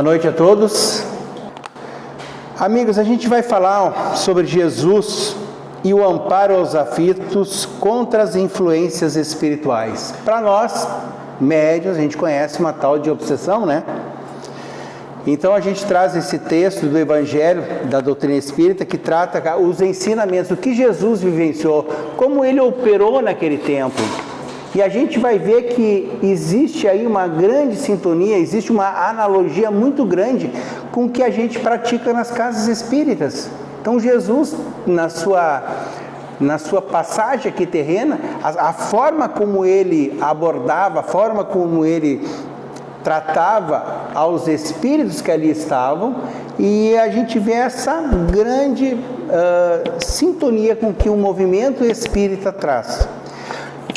Boa noite a todos. Amigos, a gente vai falar sobre Jesus e o amparo aos aflitos contra as influências espirituais. Para nós, médiuns, a gente conhece uma tal de obsessão, né? Então a gente traz esse texto do Evangelho, da doutrina espírita, que trata os ensinamentos, o que Jesus vivenciou, como ele operou naquele tempo. E a gente vai ver que existe aí uma grande sintonia, existe uma analogia muito grande com o que a gente pratica nas casas espíritas. Então Jesus, na sua passagem aqui terrena, a forma como ele abordava, a forma como ele tratava aos espíritos que ali estavam, e a gente vê essa grande sintonia com que o movimento espírita traz.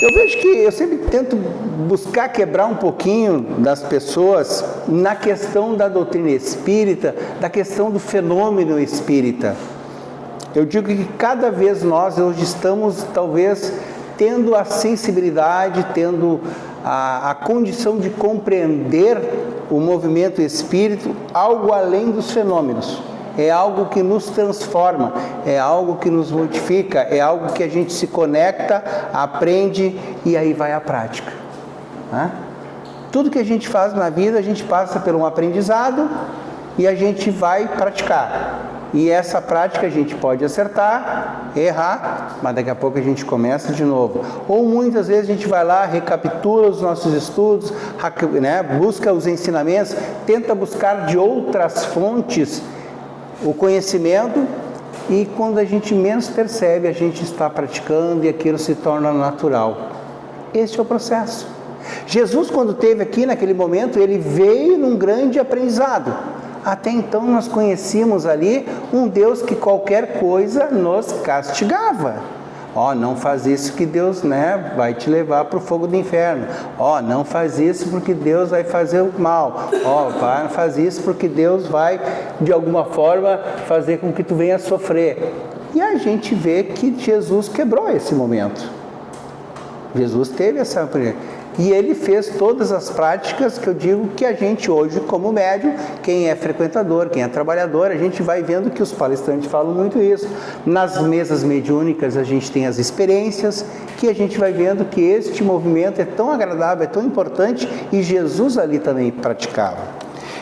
Eu vejo que eu sempre tento buscar quebrar um pouquinho das pessoas na questão da doutrina espírita, da questão do fenômeno espírita. Eu digo que cada vez nós hoje estamos talvez tendo a sensibilidade, tendo a condição de compreender o movimento espírita, algo além dos fenômenos. É algo que nos transforma, é algo que nos modifica, é algo que a gente se conecta, aprende e aí vai à prática. Tudo que a gente faz na vida, a gente passa por um aprendizado e a gente vai praticar. E essa prática a gente pode acertar, errar, mas daqui a pouco a gente começa de novo. Ou muitas vezes a gente vai lá, recapitula os nossos estudos, busca os ensinamentos, tenta buscar de outras fontes o conhecimento, e quando a gente menos percebe, a gente está praticando e aquilo se torna natural. Esse é o processo. Jesus, quando esteve aqui naquele momento, ele veio num grande aprendizado. Até então nós conhecíamos ali um Deus que qualquer coisa nos castigava. Não faz isso que Deus vai te levar para o fogo do inferno. Não faz isso porque Deus vai fazer o mal. Não faz isso porque Deus vai, de alguma forma, fazer com que tu venha sofrer. E a gente vê que Jesus quebrou esse momento. Jesus teve essa... E ele fez todas as práticas que eu digo que a gente hoje, como médium, quem é frequentador, quem é trabalhador, a gente vai vendo que os palestrantes falam muito isso. Nas mesas mediúnicas a gente tem as experiências, que a gente vai vendo que este movimento é tão agradável, é tão importante, e Jesus ali também praticava.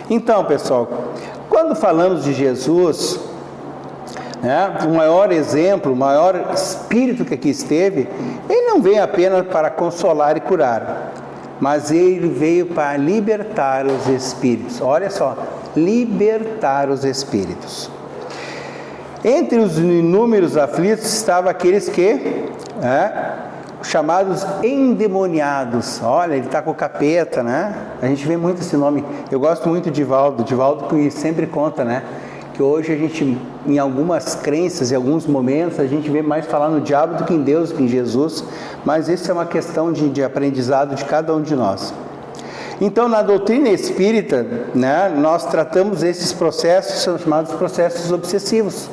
Então, pessoal, quando falamos de Jesus, o maior exemplo, o maior espírito que aqui esteve, ele não veio apenas para consolar e curar, mas ele veio para libertar os espíritos. Olha só, libertar os espíritos. Entre os inúmeros aflitos estavam aqueles que, chamados endemoniados. Olha, ele está com o capeta, A gente vê muito esse nome. Eu gosto muito de Divaldo que sempre conta, que hoje a gente, em algumas crenças, em alguns momentos, a gente vê mais falar no diabo do que em Deus, do que em Jesus, mas isso é uma questão de aprendizado de cada um de nós. Então, na doutrina espírita, nós tratamos esses processos, são chamados processos obsessivos.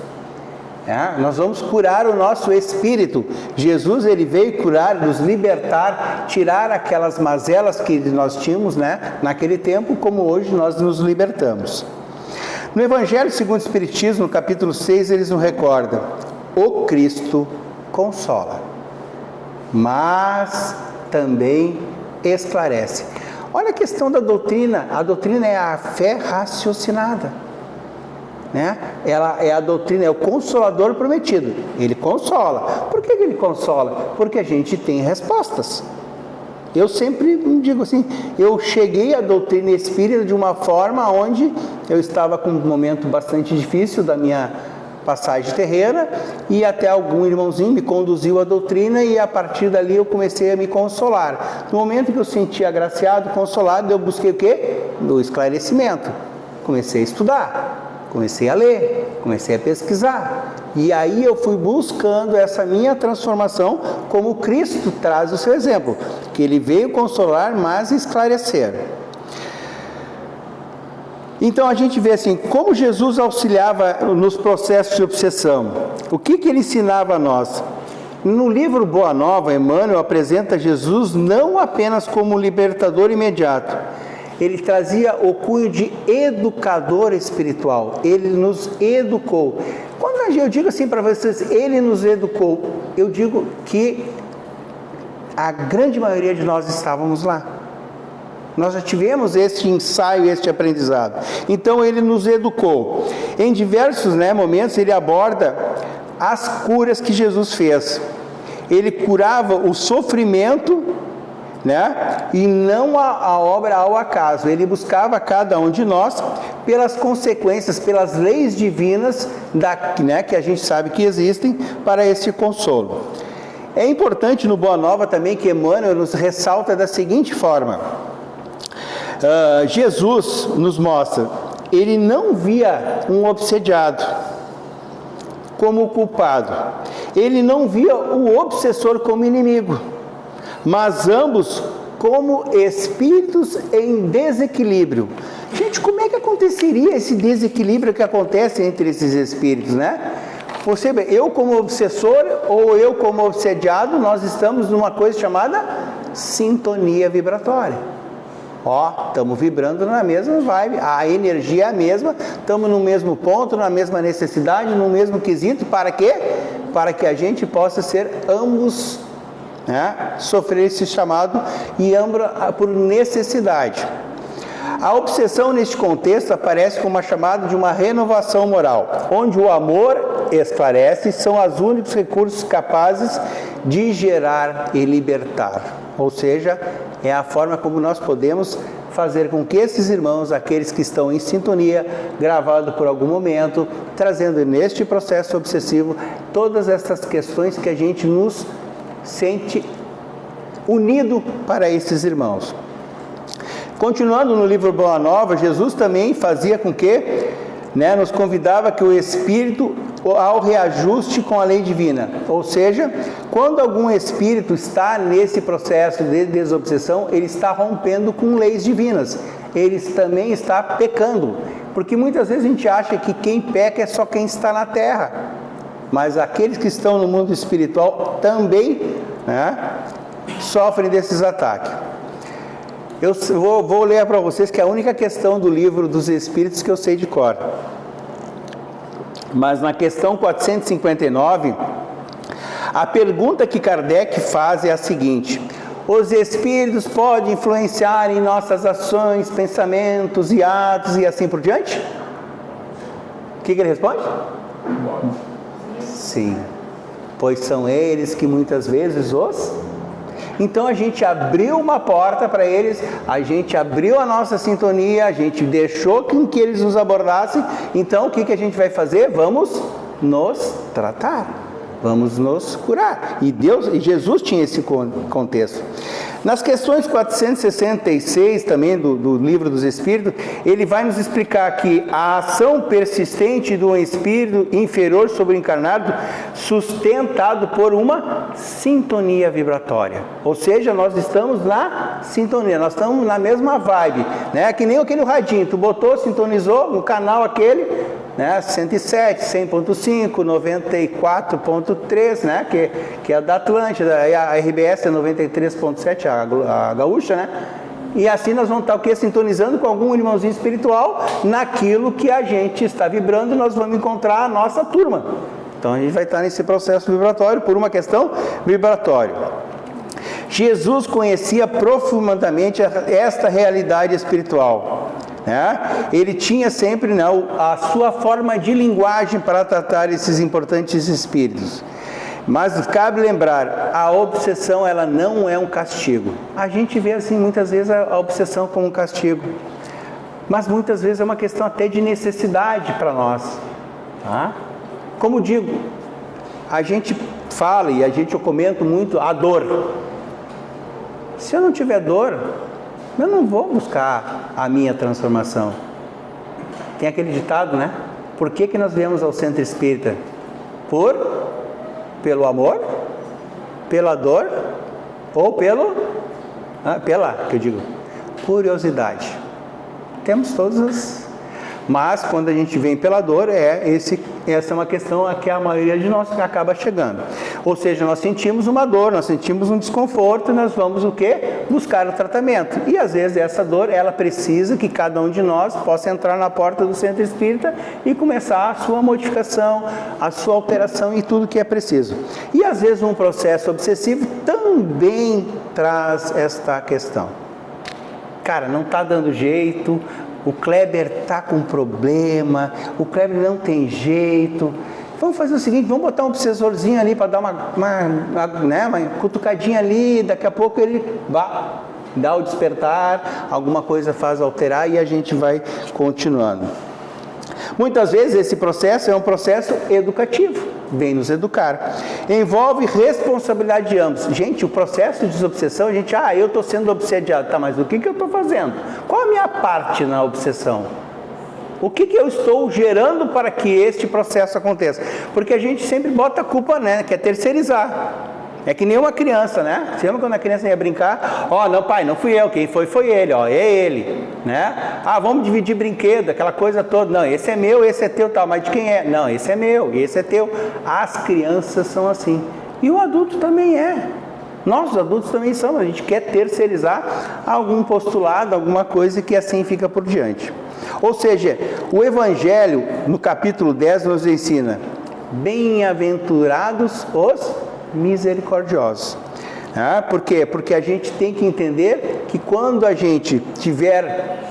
Nós vamos curar o nosso espírito. Jesus, ele veio curar, nos libertar, tirar aquelas mazelas que nós tínhamos, naquele tempo, como hoje nós nos libertamos. No Evangelho segundo o Espiritismo, no capítulo 6, eles nos recordam: o Cristo consola, mas também esclarece. Olha a questão da doutrina. A doutrina é a fé raciocinada, Ela é a doutrina, é o consolador prometido. Ele consola. Por que ele consola? Porque a gente tem respostas. Eu sempre digo assim, eu cheguei à doutrina espírita de uma forma onde eu estava com um momento bastante difícil da minha passagem terrena, e até algum irmãozinho me conduziu à doutrina, e a partir dali eu comecei a me consolar. No momento que eu senti agraciado, consolado, eu busquei o quê? O esclarecimento. Comecei a estudar, comecei a ler, comecei a pesquisar. E aí eu fui buscando essa minha transformação, como Cristo traz o seu exemplo, que ele veio consolar, mas esclarecer. Então a gente vê assim, como Jesus auxiliava nos processos de obsessão. O que ele ensinava a nós? No livro Boa Nova, Emmanuel apresenta Jesus não apenas como libertador imediato. ele trazia o cunho de educador espiritual. Ele nos educou. Quando eu digo assim para vocês, ele nos educou, eu digo que a grande maioria de nós estávamos lá. Nós já tivemos este ensaio, este aprendizado. Então ele nos educou. Em diversos momentos ele aborda as curas que Jesus fez. Ele curava o sofrimento, e não a obra ao acaso. Ele buscava cada um de nós pelas consequências, pelas leis divinas que a gente sabe que existem para esse consolo. É importante no Boa Nova também que Emmanuel nos ressalta da seguinte forma: Jesus nos mostra, ele não via um obsediado como culpado, ele não via o obsessor como inimigo, mas ambos como espíritos em desequilíbrio. Gente, como é que aconteceria esse desequilíbrio que acontece entre esses espíritos, Você, eu como obsessor ou eu como obsediado, nós estamos numa coisa chamada sintonia vibratória. Estamos vibrando na mesma vibe, a energia é a mesma, estamos no mesmo ponto, na mesma necessidade, no mesmo quesito. Para quê? Para que a gente possa ser ambos, sofrer esse chamado e ambos por necessidade. A obsessão neste contexto aparece como uma chamada de uma renovação moral, onde o amor esclarece, são os únicos recursos capazes de gerar e libertar. Ou seja, é a forma como nós podemos fazer com que esses irmãos, aqueles que estão em sintonia, gravado por algum momento, trazendo neste processo obsessivo todas essas questões que a gente nos sente unido para esses irmãos. Continuando no livro Boa Nova, Jesus também fazia com que, nos convidava que o Espírito ao reajuste com a lei divina. Ou seja, quando algum espírito está nesse processo de desobsessão, ele está rompendo com leis divinas. Ele também está pecando. Porque muitas vezes a gente acha que quem peca é só quem está na terra. Mas aqueles que estão no mundo espiritual também sofrem desses ataques. Eu vou ler para vocês que é a única questão do livro dos Espíritos que eu sei de cor. Mas na questão 459, a pergunta que Kardec faz é a seguinte: os Espíritos podem influenciar em nossas ações, pensamentos e atos e assim por diante? O que ele responde? Sim, pois são eles que muitas vezes os... Então a gente abriu uma porta para eles, a gente abriu a nossa sintonia, a gente deixou que eles nos abordassem. Então o que a gente vai fazer? Vamos nos tratar, vamos nos curar. E Jesus tinha esse contexto. Nas questões 466 também do Livro dos Espíritos, ele vai nos explicar que a ação persistente do espírito inferior sobre o encarnado, sustentado por uma sintonia vibratória. Ou seja, nós estamos na sintonia, nós estamos na mesma vibe, que nem aquele radinho, tu botou, sintonizou no canal aquele, 107, 100.5, 94.3, que é da Atlântida, a RBS é 93.7, a gaúcha, E assim nós vamos estar sintonizando com algum irmãozinho espiritual naquilo que a gente está vibrando, nós vamos encontrar a nossa turma. Então a gente vai estar nesse processo vibratório por uma questão vibratória. Jesus conhecia profundamente esta realidade espiritual. Ele tinha sempre a sua forma de linguagem para tratar esses importantes espíritos. Mas cabe lembrar, a obsessão ela não é um castigo. A gente vê assim muitas vezes a obsessão como um castigo, mas muitas vezes é uma questão até de necessidade para nós. Como digo, a gente fala e eu comento muito a dor. Se eu não tiver dor, eu não vou buscar a minha transformação. Tem aquele ditado, Por que nós viemos ao centro espírita? Pelo amor, pela dor ou curiosidade. Temos todas as... Mas quando a gente vem pela dor, é esse essa é uma questão a que a maioria de nós acaba chegando. Ou seja, nós sentimos uma dor, nós sentimos um desconforto, nós vamos o quê? Buscar o tratamento. E às vezes essa dor, ela precisa que cada um de nós possa entrar na porta do centro espírita e começar a sua modificação, a sua alteração e tudo que é preciso. E às vezes um processo obsessivo também traz esta questão. Cara, não está dando jeito, o Kleber está com problema, o Kleber não tem jeito. Vamos fazer o seguinte, vamos botar um obsessorzinho ali para dar uma cutucadinha ali, daqui a pouco ele dá o despertar, alguma coisa faz alterar e a gente vai continuando. Muitas vezes esse processo é um processo educativo, vem nos educar. Envolve responsabilidade de ambos. Gente, o processo de desobsessão, eu estou sendo obsediado, tá, mas o que eu estou fazendo? Qual a minha parte na obsessão? O que eu estou gerando para que este processo aconteça? Porque a gente sempre bota a culpa, né, que é terceirizar. É que nem uma criança, né? Você lembra quando a criança ia brincar? Não, pai, não fui eu, quem foi ele, é ele, né? Vamos dividir brinquedo, aquela coisa toda. Não, esse é meu, esse é teu, tal, mas de quem é? Não, esse é meu, esse é teu. As crianças são assim. E o adulto também é. Nós, os adultos, também somos. A gente quer terceirizar algum postulado, alguma coisa que assim fica por diante. Ou seja, o Evangelho, no capítulo 10, nos ensina: bem-aventurados os misericordiosos. Por quê? Porque a gente tem que entender que quando a gente tiver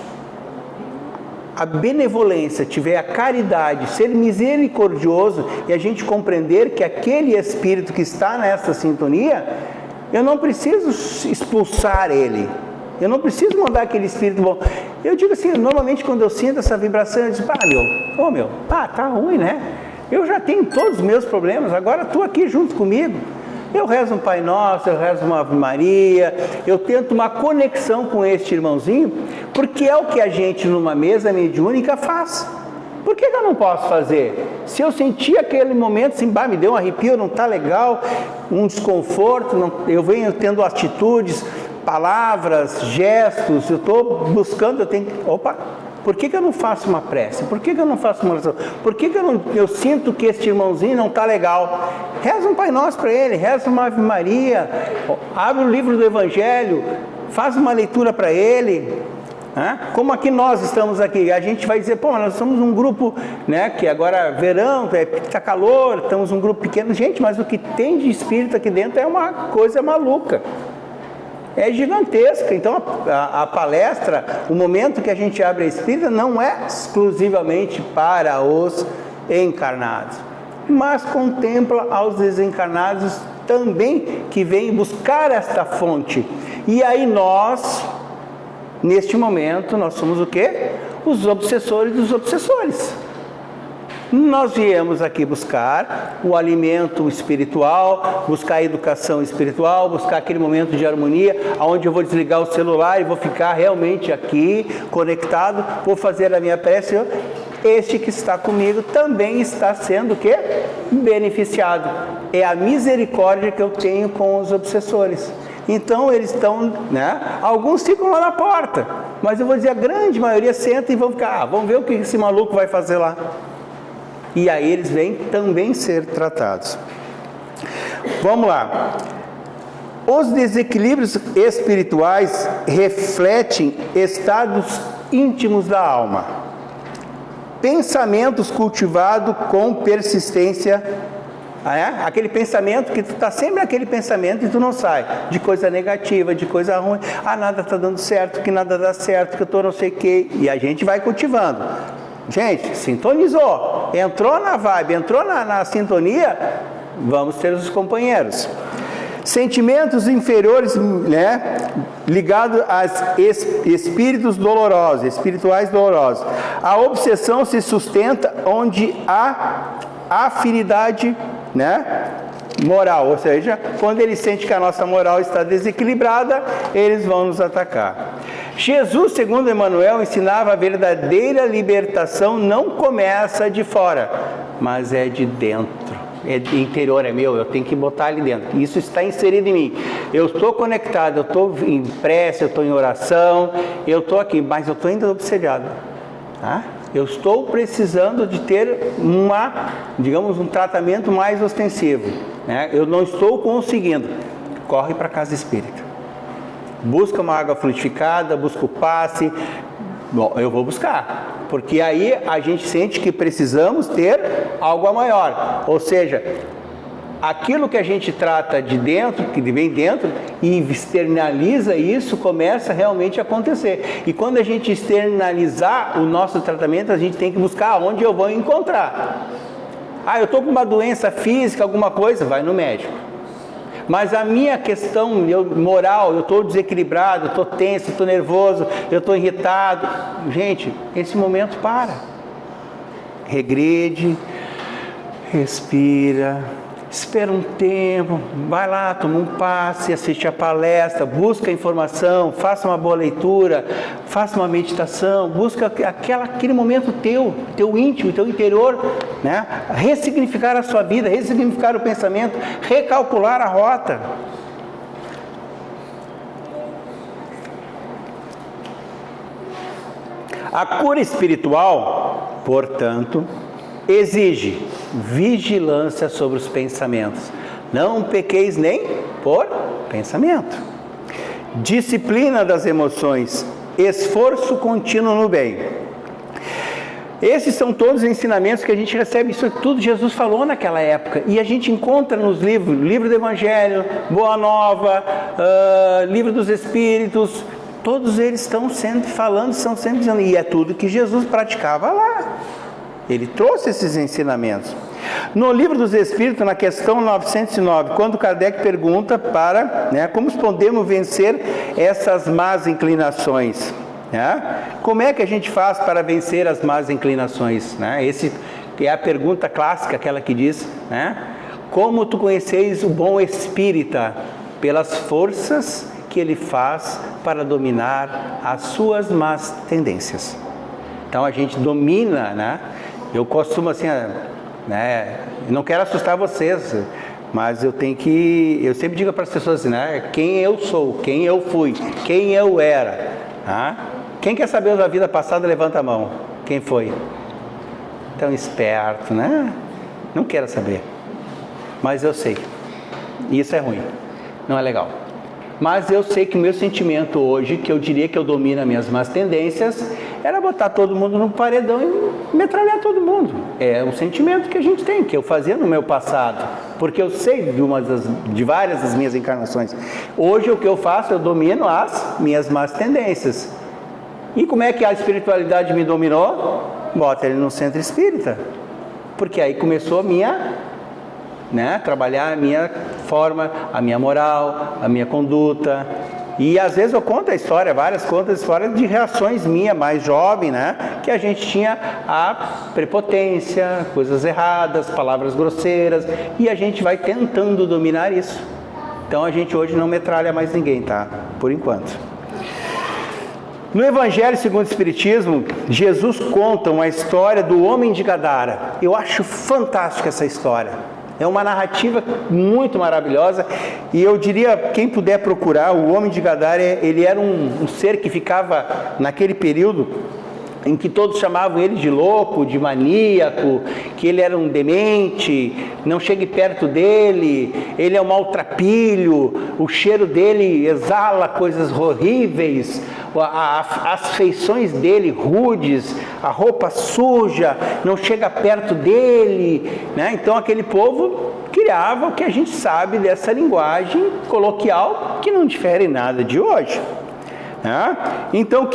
a benevolência, tiver a caridade, ser misericordioso e a gente compreender que aquele espírito que está nessa sintonia, eu não preciso expulsar ele, eu não preciso mandar aquele espírito bom. Eu digo assim, normalmente quando eu sinto essa vibração, eu digo, tá ruim, né? Eu já tenho todos os meus problemas, agora tu aqui junto comigo. Eu rezo um Pai Nosso, eu rezo uma Ave Maria, eu tento uma conexão com este irmãozinho, porque é o que a gente numa mesa mediúnica faz. Por que eu não posso fazer? Se eu sentir aquele momento assim, me deu um arrepio, não está legal, um desconforto, eu venho tendo atitudes, palavras, gestos, eu estou buscando, por que eu não faço uma prece? Por que eu não faço uma oração? Por que eu sinto que este irmãozinho não está legal? Reza um Pai Nosso para ele, reza uma Ave Maria, abre o livro do Evangelho, faz uma leitura para ele. Como aqui nós estamos aqui, a gente vai dizer, nós somos um grupo, né, que agora verão, está calor, estamos um grupo pequeno. Gente, mas o que tem de espírito aqui dentro é uma coisa maluca. É gigantesca. Então a palestra, o momento que a gente abre a espírita não é exclusivamente para os encarnados, mas contempla aos desencarnados também, que vêm buscar esta fonte. E aí nós, neste momento, nós somos o quê? Os obsessores dos obsessores. Nós viemos aqui buscar o alimento espiritual, buscar a educação espiritual, buscar aquele momento de harmonia, onde eu vou desligar o celular e vou ficar realmente aqui, conectado, vou fazer a minha prece. Este que está comigo também está sendo o quê? Beneficiado. É a misericórdia que eu tenho com os obsessores. Então eles estão, né? Alguns ficam lá na porta, mas eu vou dizer, a grande maioria senta e vão ficar, vamos ver o que esse maluco vai fazer lá. E aí eles vêm também ser tratados. Vamos lá. Os desequilíbrios espirituais refletem estados íntimos da alma. Pensamentos cultivados com persistência. Aquele pensamento que tu está sempre naquele pensamento e tu não sai. De coisa negativa, de coisa ruim. Nada está dando certo, que nada dá certo, que eu estou não sei o quê. E a gente vai cultivando. Gente, sintonizou, entrou na vibe, entrou na sintonia, vamos ter os companheiros. Sentimentos inferiores, né, ligados a espíritos dolorosos, espirituais dolorosos. A obsessão se sustenta onde há afinidade, né, moral, ou seja, quando ele sente que a nossa moral está desequilibrada, eles vão nos atacar. Jesus, segundo Emmanuel, ensinava a verdadeira libertação não começa de fora, mas é de dentro. É interior, é meu, eu tenho que botar ali dentro. Isso está inserido em mim. Eu estou conectado, eu estou em prece, eu estou em oração, eu estou aqui, mas eu estou ainda obsediado. Eu estou precisando de ter um tratamento mais ostensivo, né? Eu não estou conseguindo. Corre para a casa espírita. Busca uma água fluidificada, busca o passe. Bom, eu vou buscar, porque aí a gente sente que precisamos ter algo maior. Ou seja, aquilo que a gente trata de dentro, que vem dentro, e externaliza isso, começa realmente a acontecer. E quando a gente externalizar o nosso tratamento, a gente tem que buscar onde eu vou encontrar. Eu estou com uma doença física, alguma coisa, vai no médico. Mas a minha questão moral, eu estou desequilibrado, eu estou tenso, eu estou nervoso, eu estou irritado. Gente, esse momento para. Regride, respira, espera um tempo, vai lá, toma um passe, assiste a palestra, busca informação, faça uma boa leitura, faça uma meditação, busca aquele momento teu íntimo, teu interior, né? Ressignificar a sua vida, ressignificar o pensamento, recalcular a rota. A cura espiritual, portanto, exige vigilância sobre os pensamentos. Não pequeis nem por pensamento. Disciplina das emoções, esforço contínuo no bem. Esses são todos os ensinamentos que a gente recebe, isso tudo Jesus falou naquela época, e a gente encontra nos livro do Evangelho, Boa Nova, Livro dos Espíritos, todos eles estão sempre falando, estão sempre dizendo, e é tudo que Jesus praticava lá. Ele trouxe esses ensinamentos. No Livro dos Espíritos, na questão 909, quando Kardec pergunta como podemos vencer essas más inclinações, né? Como é que a gente faz para vencer as más inclinações, né? Esse é a pergunta clássica, aquela que diz, né? Como tu conheceis o bom espírita? Pelas forças que ele faz para dominar as suas más tendências. Então a gente domina, né? Eu costumo assim, não quero assustar vocês, mas eu sempre digo para as pessoas assim, né? Quem eu sou, quem eu fui, quem eu era, tá? Quem quer saber da vida passada, levanta a mão. Quem foi? Tão esperto, né? Não quero saber, mas eu sei, e isso é ruim, não é legal. Mas eu sei que o meu sentimento hoje, que eu diria que eu domino as minhas más tendências, era botar todo mundo no paredão e metralhar todo mundo. É um sentimento que a gente tem, que eu fazia no meu passado, porque eu sei de várias das minhas encarnações. Hoje o que eu faço, eu domino as minhas más tendências. E como é que a espiritualidade me dominou? Bota ele no centro espírita, porque aí começou a minha... trabalhar a minha forma, a minha moral, a minha conduta. E às vezes eu conto a história, contam a história de reações minhas, mais jovem, que a gente tinha a prepotência, coisas erradas, palavras grosseiras, e a gente vai tentando dominar isso. Então a gente hoje não metralha mais ninguém, tá? Por enquanto. No Evangelho segundo o Espiritismo, Jesus conta uma história do homem de Gadara. Eu acho fantástica essa história. É uma narrativa muito maravilhosa, e eu diria, quem puder procurar, o homem de Gadara, ele era um ser que ficava naquele período em que todos chamavam ele de louco, de maníaco, que ele era um demente, não chegue perto dele, ele é um maltrapilho, o cheiro dele exala coisas horríveis, as feições dele rudes, a roupa suja, não chega perto dele, né? Então aquele povo criava o que a gente sabe dessa linguagem coloquial, que não difere nada de hoje. Então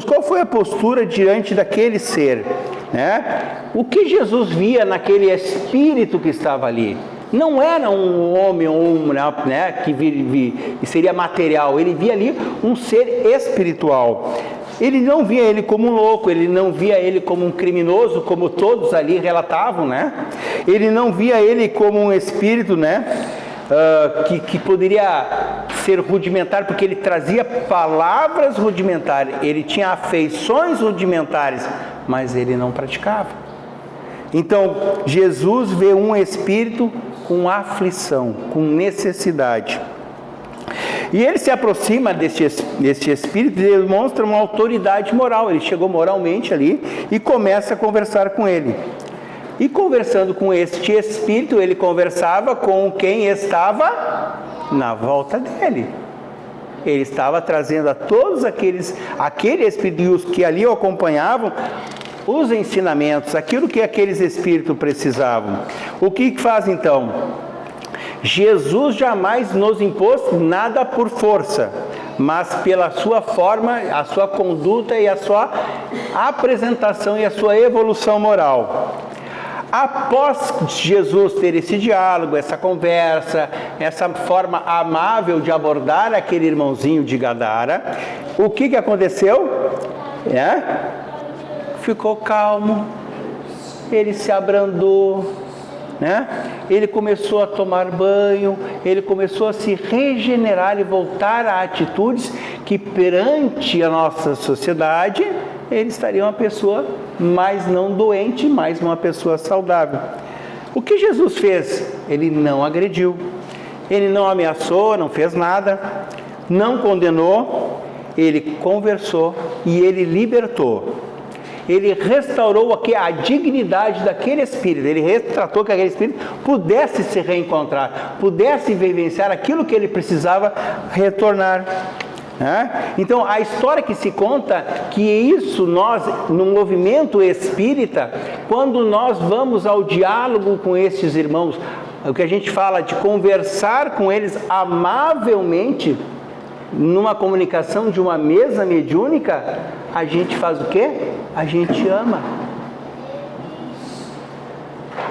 qual foi a postura diante daquele ser? O que Jesus via naquele espírito que estava ali? Não era um homem que seria material, ele via ali um ser espiritual. Ele não via ele como um louco, ele não via ele como um criminoso, como todos ali relatavam, Ele não via ele como um espírito, que poderia ser rudimentar, porque ele trazia palavras rudimentares, ele tinha afeições rudimentares, mas ele não praticava. Então, Jesus vê um espírito com aflição, com necessidade. E ele se aproxima deste espírito e demonstra uma autoridade moral. Ele chegou moralmente ali e começa a conversar com ele. E conversando com este espírito, ele conversava com quem estava na volta dele. Ele estava trazendo a todos aquele espírito e os que ali o acompanhavam, os ensinamentos, aquilo que aqueles espíritos precisavam. O que faz então? Jesus jamais nos impôs nada por força, mas pela sua forma, a sua conduta e a sua apresentação e a sua evolução moral. Após Jesus ter esse diálogo, essa conversa, essa forma amável de abordar aquele irmãozinho de Gadara, o que aconteceu? Ficou calmo, ele se abrandou, ele começou a tomar banho, ele começou a se regenerar e voltar a atitudes que perante a nossa sociedade ele estaria uma pessoa mais não doente, mais uma pessoa saudável. O que Jesus fez? Ele não agrediu, ele não ameaçou, não fez nada, não condenou, ele conversou e ele libertou. Ele restaurou a dignidade daquele espírito, ele retratou que aquele espírito pudesse se reencontrar, pudesse vivenciar aquilo que ele precisava retornar. Então a história que se conta, que isso nós, no movimento espírita, quando nós vamos ao diálogo com esses irmãos, o que a gente fala de conversar com eles amavelmente, numa comunicação de uma mesa mediúnica, a gente faz o quê? A gente ama.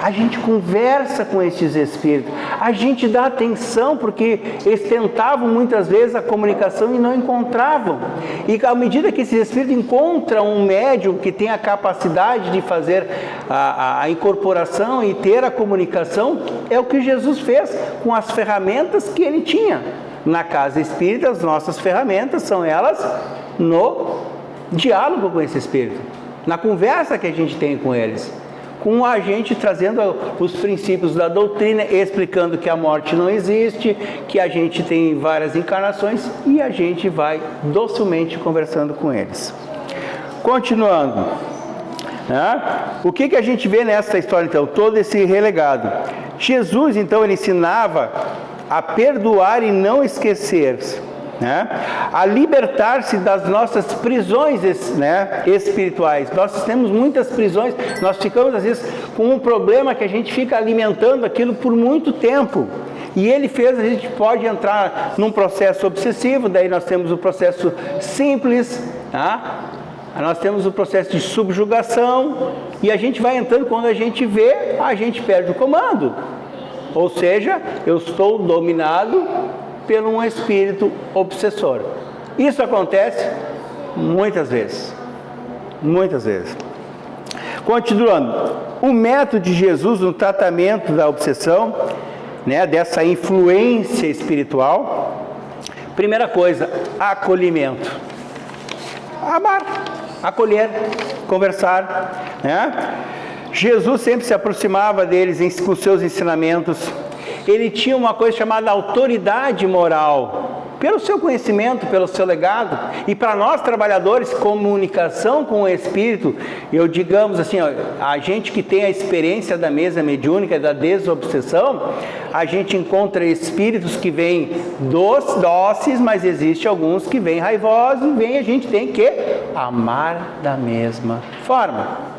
A gente conversa com esses espíritos, a gente dá atenção, porque eles tentavam muitas vezes a comunicação e não encontravam. E à medida que esses espíritos encontram um médium que tem a capacidade de fazer a incorporação e ter a comunicação, é o que Jesus fez com as ferramentas que ele tinha. Na casa espírita, as nossas ferramentas são elas no diálogo com esse espírito, na conversa que a gente tem com eles, com a gente trazendo os princípios da doutrina, explicando que a morte não existe, que a gente tem várias encarnações, e a gente vai docilmente conversando com eles. Continuando, o que a gente vê nessa história então? Todo esse relegado. Jesus então ele ensinava a perdoar e não esquecer-se, a libertar-se das nossas prisões espirituais. Nós temos muitas prisões, nós ficamos às vezes com um problema que a gente fica alimentando aquilo por muito tempo. E ele fez, a gente pode entrar num processo obsessivo, daí nós temos o processo simples, nós temos o processo de subjugação, e a gente vai entrando, quando a gente vê, a gente perde o comando. Ou seja, eu estou dominado por um espírito obsessor. Isso acontece muitas vezes. Muitas vezes. Continuando, o método de Jesus no tratamento da obsessão, dessa influência espiritual, primeira coisa, acolhimento. Amar, acolher, conversar, Jesus sempre se aproximava deles com seus ensinamentos. Ele tinha uma coisa chamada autoridade moral, pelo seu conhecimento, pelo seu legado. E para nós trabalhadores, comunicação com o Espírito, digamos assim, a gente que tem a experiência da mesa mediúnica, da desobsessão, a gente encontra espíritos que vêm dóceis, mas existe alguns que vêm raivosos, e a gente tem que amar da mesma forma.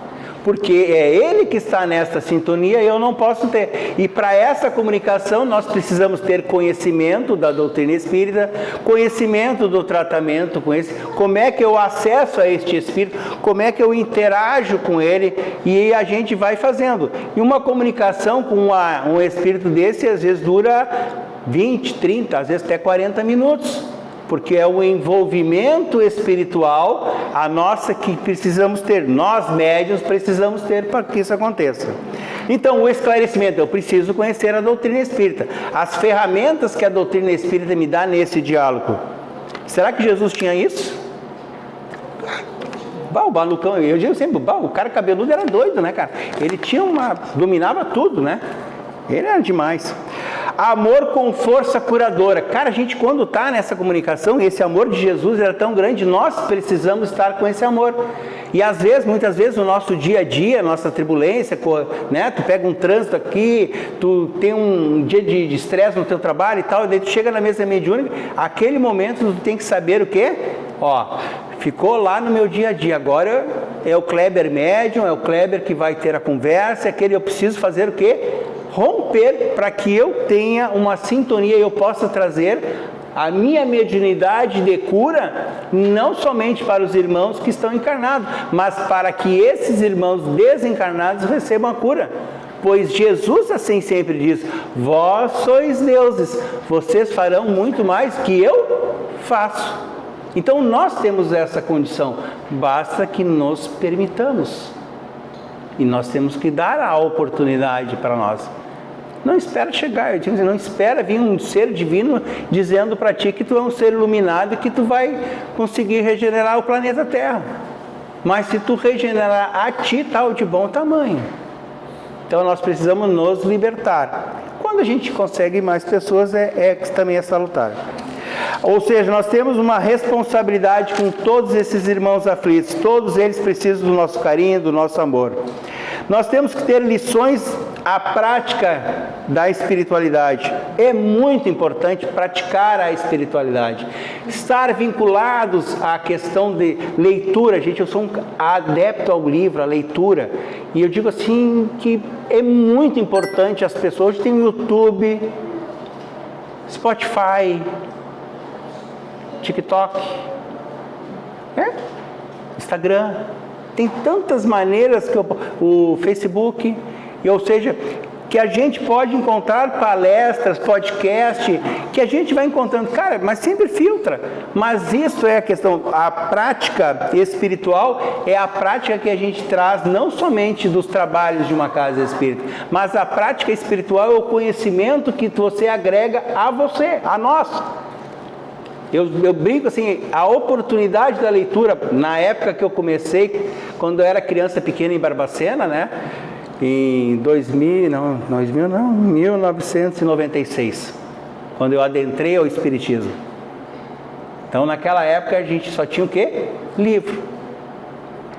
Porque é ele que está nessa sintonia e eu não posso ter. E para essa comunicação nós precisamos ter conhecimento da doutrina espírita, conhecimento do tratamento com esse, como é que eu acesso a este espírito, como é que eu interajo com ele, e a gente vai fazendo. E uma comunicação com um espírito desse às vezes dura 20, 30, às vezes até 40 minutos. Porque é o envolvimento espiritual, a nossa, que precisamos ter, nós médiuns precisamos ter para que isso aconteça. Então, o esclarecimento, eu preciso conhecer a doutrina espírita, as ferramentas que a doutrina espírita me dá nesse diálogo. Será que Jesus tinha isso? O malucão, eu digo sempre, o cara cabeludo era doido, cara? Ele tinha dominava tudo, Ele era demais. amor com força curadora. Cara, a gente quando está nessa comunicação, esse amor de Jesus era tão grande, nós precisamos estar com esse amor. E às vezes, muitas vezes, no nosso dia a dia, nossa turbulência, né? Tu pega um trânsito aqui, tu tem um dia de estresse no teu trabalho e tal, e daí tu chega na mesa mediúnica, aquele momento tu tem que saber o quê? Ó, ficou lá no meu dia a dia, agora é o Kleber médium, é o Kleber que vai ter a conversa, é aquele eu preciso fazer o quê? Romper para que eu tenha uma sintonia e eu possa trazer a minha mediunidade de cura, não somente para os irmãos que estão encarnados, mas para que esses irmãos desencarnados recebam a cura. Pois Jesus assim sempre diz, vós sois deuses, vocês farão muito mais que eu faço. Então nós temos essa condição, basta que nos permitamos. E nós temos que dar a oportunidade para nós. Não espera chegar, não espera vir um ser divino dizendo para ti que tu é um ser iluminado e que tu vai conseguir regenerar o planeta Terra. Mas se tu regenerar a ti, tal de bom tamanho. Então nós precisamos nos libertar. Quando a gente consegue mais pessoas, também é salutar. Ou seja, nós temos uma responsabilidade com todos esses irmãos aflitos. Todos eles precisam do nosso carinho, do nosso amor. Nós temos que ter lições à prática da espiritualidade. É muito importante praticar a espiritualidade. Estar vinculados à questão de leitura. Gente, eu sou um adepto ao livro, à leitura. E eu digo assim que é muito importante as pessoas. Hoje tem YouTube, Spotify, TikTok, Instagram. Tem tantas maneiras que o Facebook, ou seja, que a gente pode encontrar palestras, podcast, que a gente vai encontrando, cara, mas sempre filtra. Mas isso é a questão, a prática espiritual é a prática que a gente traz não somente dos trabalhos de uma casa espírita, mas a prática espiritual é o conhecimento que você agrega a você, a nós. Eu brinco assim, a oportunidade da leitura, na época que eu comecei, quando eu era criança pequena em Barbacena, né? Em 1996, quando eu adentrei ao Espiritismo. Então naquela época a gente só tinha o quê? Livro.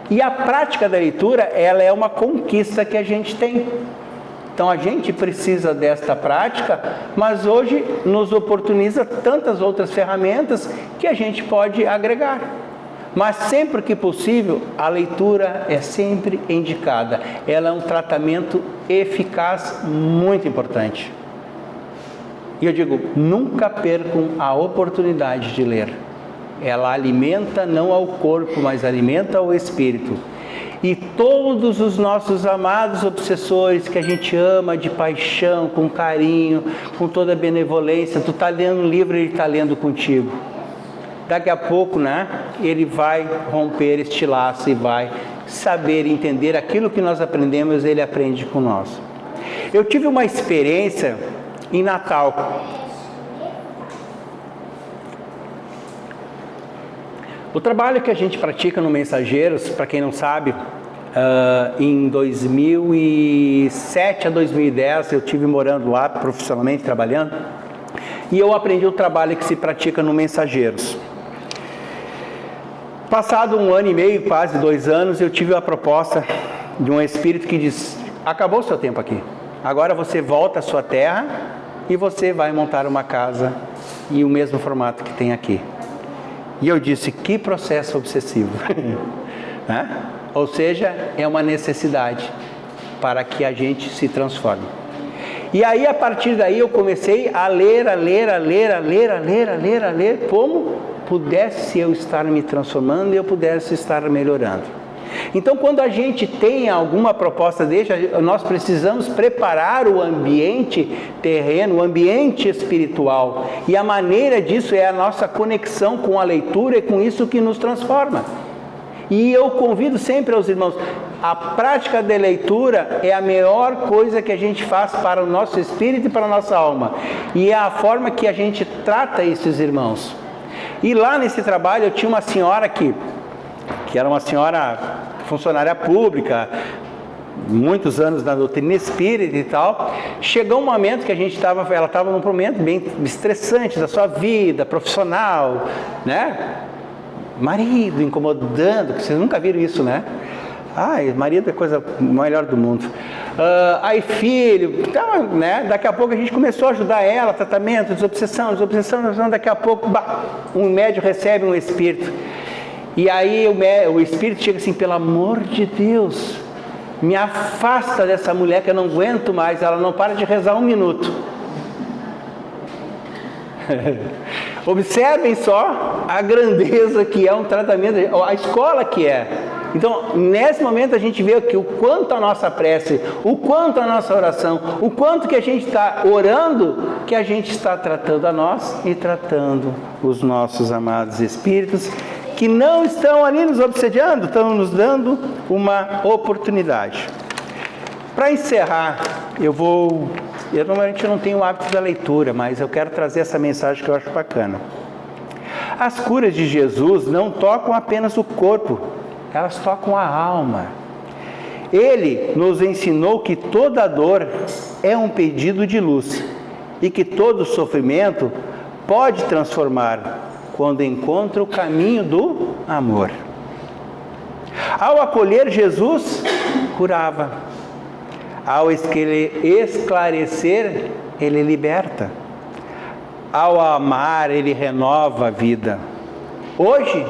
E a prática da leitura, ela é uma conquista que a gente tem. Então a gente precisa desta prática, mas hoje nos oportuniza tantas outras ferramentas que a gente pode agregar. Mas sempre que possível, a leitura é sempre indicada. Ela é um tratamento eficaz, muito importante. E eu digo, nunca percam a oportunidade de ler. Ela alimenta não ao corpo, mas alimenta ao espírito. E todos os nossos amados obsessores que a gente ama de paixão, com carinho, com toda a benevolência, tu está lendo um livro e ele está lendo contigo. Daqui a pouco, né, ele vai romper este laço e vai saber entender aquilo que nós aprendemos, ele aprende com nós. Eu tive uma experiência em Natal. O trabalho que a gente pratica no Mensageiros, para quem não sabe, em 2007 a 2010 eu estive morando lá profissionalmente, trabalhando, e eu aprendi o trabalho que se pratica no Mensageiros. Passado 1 ano e meio, quase 2 anos, eu tive a proposta de um espírito que diz, acabou o seu tempo aqui, agora você volta à sua terra e você vai montar uma casa e o mesmo formato que tem aqui. E eu disse, que processo obsessivo. Né? Ou seja, é uma necessidade para que a gente se transforme. E aí, a partir daí, eu comecei a ler, como pudesse eu estar me transformando e eu pudesse estar melhorando. Então, quando a gente tem alguma proposta nós precisamos preparar o ambiente terreno, o ambiente espiritual. E a maneira disso é a nossa conexão com a leitura e com isso que nos transforma. E eu convido sempre aos irmãos, a prática de leitura é a melhor coisa que a gente faz para o nosso espírito e para a nossa alma. E é a forma que a gente trata esses irmãos. E lá nesse trabalho eu tinha uma senhora que era uma senhora funcionária pública, muitos anos na doutrina espírita e tal, chegou um momento que ela estava num momento bem estressante da sua vida profissional, né? Marido incomodando, que vocês nunca viram isso, né? Ai, marido é a coisa melhor do mundo. Aí filho, então, né? Daqui a pouco a gente começou a ajudar ela, tratamento, desobsessão, daqui a pouco um médium recebe um espírito. E aí o espírito chega assim, pelo amor de Deus, me afasta dessa mulher que eu não aguento mais, ela não para de rezar 1 minuto. Observem só a grandeza que é um tratamento, a escola que é. Então, nesse momento a gente vê que o quanto a nossa prece, o quanto a nossa oração, o quanto que a gente está orando, que a gente está tratando a nós e tratando os nossos amados espíritos, que não estão ali nos obsediando, estão nos dando uma oportunidade. Para encerrar, eu normalmente não tenho o hábito da leitura, mas eu quero trazer essa mensagem que eu acho bacana. As curas de Jesus não tocam apenas o corpo, elas tocam a alma. Ele nos ensinou que toda dor é um pedido de luz e que todo sofrimento pode transformar quando encontra o caminho do amor. Ao acolher Jesus, curava. Ao esclarecer, ele liberta. Ao amar, ele renova a vida. Hoje,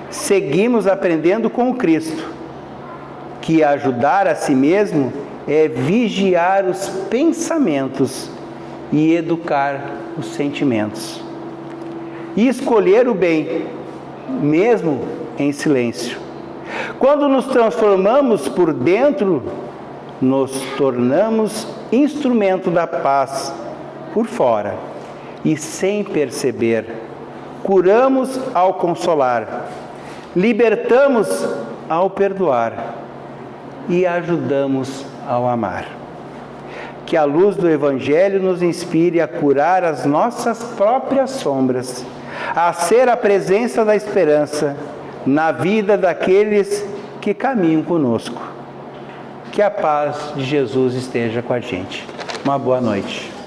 seguimos aprendendo com o Cristo, que ajudar a si mesmo é vigiar os pensamentos e educar os sentimentos. E escolher o bem, mesmo em silêncio. Quando nos transformamos por dentro, nos tornamos instrumento da paz por fora. E sem perceber, curamos ao consolar, libertamos ao perdoar e ajudamos ao amar. Que a luz do Evangelho nos inspire a curar as nossas próprias sombras, a ser a presença da esperança na vida daqueles que caminham conosco. Que a paz de Jesus esteja com a gente. Uma boa noite.